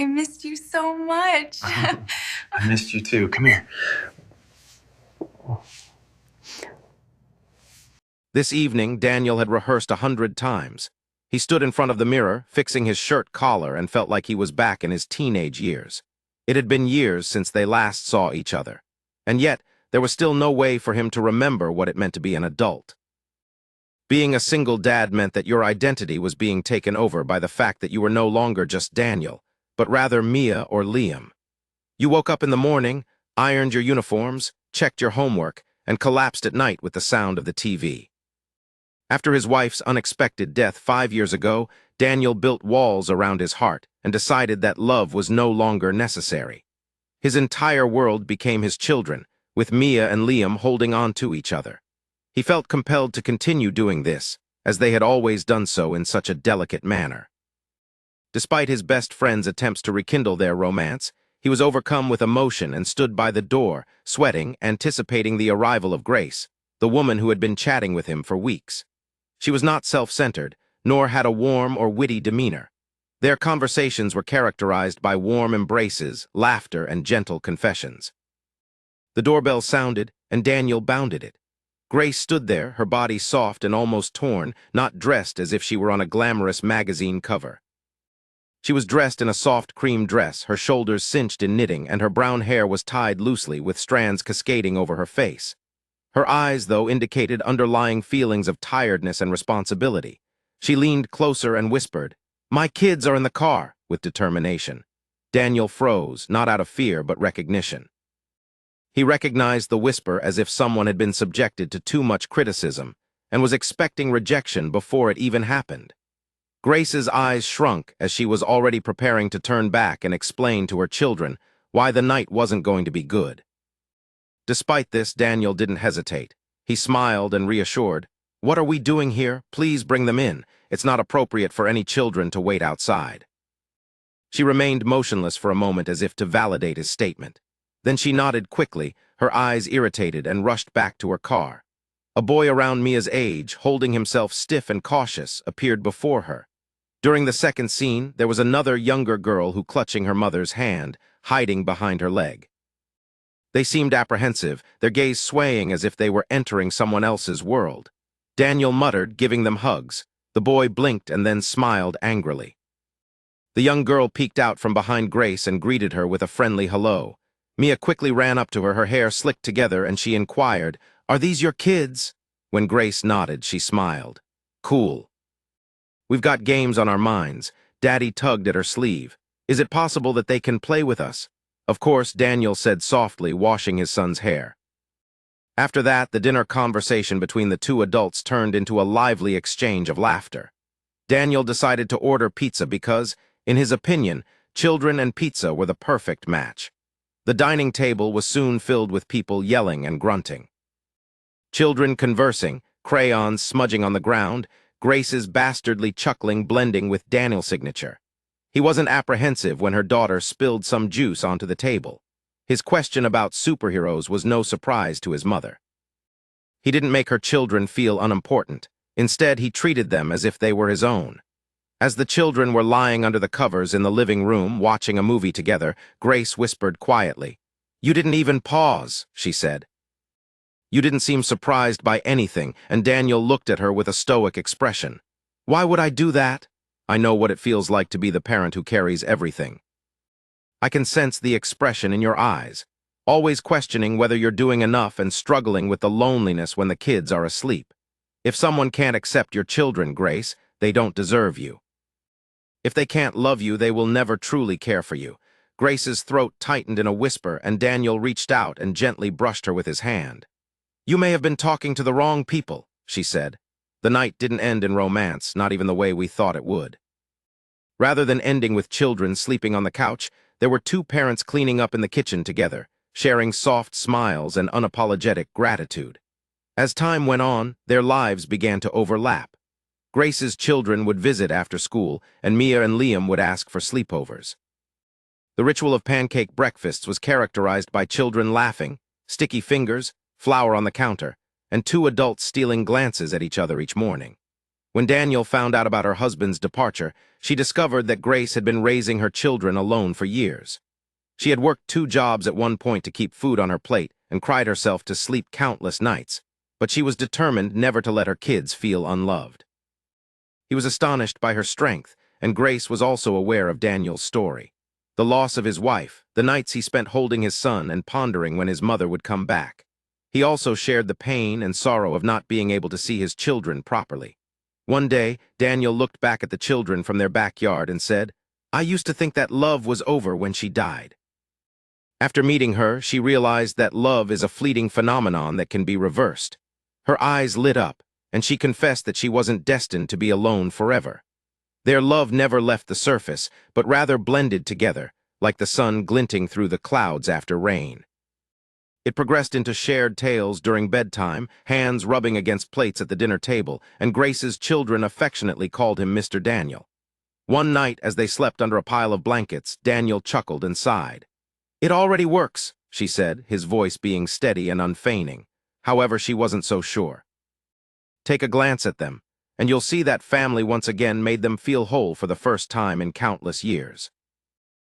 I missed you so much. I missed you too. Come here. This evening, Daniel had rehearsed 100 times. He stood in front of the mirror, fixing his shirt collar, and felt like he was back in his teenage years. It had been years since they last saw each other. And yet, there was still no way for him to remember what it meant to be an adult. Being a single dad meant that your identity was being taken over by the fact that you were no longer just Daniel, but rather Mia or Liam. You woke up in the morning, ironed your uniforms, checked your homework, and collapsed at night with the sound of the TV. After his wife's unexpected death 5 years ago, Daniel built walls around his heart and decided that love was no longer necessary. His entire world became his children, with Mia and Liam holding on to each other. He felt compelled to continue doing this, as they had always done so in such a delicate manner. Despite his best friend's attempts to rekindle their romance, he was overcome with emotion and stood by the door, sweating, anticipating the arrival of Grace, the woman who had been chatting with him for weeks. She was not self-centered, nor had a warm or witty demeanor. Their conversations were characterized by warm embraces, laughter, and gentle confessions. The doorbell sounded, and Daniel bounded it. Grace stood there, her body soft and almost torn, not dressed as if she were on a glamorous magazine cover. She was dressed in a soft cream dress, her shoulders cinched in knitting, and her brown hair was tied loosely with strands cascading over her face. Her eyes, though, indicated underlying feelings of tiredness and responsibility. She leaned closer and whispered, "My kids are in the car," with determination. Daniel froze, not out of fear but recognition. He recognized the whisper as if someone had been subjected to too much criticism and was expecting rejection before it even happened. Grace's eyes shrunk as she was already preparing to turn back and explain to her children why the night wasn't going to be good. Despite this, Daniel didn't hesitate. He smiled and reassured, "What are we doing here? Please bring them in. It's not appropriate for any children to wait outside." She remained motionless for a moment as if to validate his statement. Then she nodded quickly, her eyes irritated, and rushed back to her car. A boy around Mia's age, holding himself stiff and cautious, appeared before her. During the second scene, there was another younger girl who clutching her mother's hand, hiding behind her leg. They seemed apprehensive, their gaze swaying as if they were entering someone else's world. Daniel muttered, giving them hugs. The boy blinked and then smiled angrily. The young girl peeked out from behind Grace and greeted her with a friendly hello. Mia quickly ran up to her, her hair slicked together, and she inquired, "Are these your kids?" When Grace nodded, she smiled. "Cool. We've got games on our minds." Daddy tugged at her sleeve. "Is it possible that they can play with us?" "Of course," Daniel said softly, washing his son's hair. After that, the dinner conversation between the two adults turned into a lively exchange of laughter. Daniel decided to order pizza because, in his opinion, children and pizza were the perfect match. The dining table was soon filled with people yelling and grunting. Children conversing, crayons smudging on the ground, Grace's bastardly chuckling blending with Daniel's signature. He wasn't apprehensive when her daughter spilled some juice onto the table. His question about superheroes was no surprise to his mother. He didn't make her children feel unimportant. Instead, he treated them as if they were his own. As the children were lying under the covers in the living room watching a movie together, Grace whispered quietly, "You didn't even pause," she said. You didn't seem surprised by anything, and Daniel looked at her with a stoic expression. "Why would I do that? I know what it feels like to be the parent who carries everything." "I can sense the expression in your eyes, always questioning whether you're doing enough and struggling with the loneliness when the kids are asleep. If someone can't accept your children, Grace, they don't deserve you. If they can't love you, they will never truly care for you." Grace's throat tightened in a whisper, and Daniel reached out and gently brushed her with his hand. "You may have been talking to the wrong people," she said. "The night didn't end in romance, not even the way we thought it would." Rather than ending with children sleeping on the couch, there were two parents cleaning up in the kitchen together, sharing soft smiles and unapologetic gratitude. As time went on, their lives began to overlap. Grace's children would visit after school, and Mia and Liam would ask for sleepovers. The ritual of pancake breakfasts was characterized by children laughing, sticky fingers, flour on the counter, and two adults stealing glances at each other each morning. When Daniel found out about her husband's departure, she discovered that Grace had been raising her children alone for years. She had worked 2 jobs at one point to keep food on her plate and cried herself to sleep countless nights, but she was determined never to let her kids feel unloved. He was astonished by her strength, and Grace was also aware of Daniel's story. The loss of his wife, the nights he spent holding his son and pondering when his mother would come back. He also shared the pain and sorrow of not being able to see his children properly. One day, Daniel looked back at the children from their backyard and said, "I used to think that love was over when she died." After meeting her, she realized that love is a fleeting phenomenon that can be reversed. Her eyes lit up, and she confessed that she wasn't destined to be alone forever. Their love never left the surface, but rather blended together, like the sun glinting through the clouds after rain. It progressed into shared tales during bedtime, hands rubbing against plates at the dinner table, and Grace's children affectionately called him Mr. Daniel. One night, as they slept under a pile of blankets, Daniel chuckled and sighed. "It already works," she said, his voice being steady and unfeigning. However, she wasn't so sure. "Take a glance at them, and you'll see that family once again made them feel whole for the first time in countless years."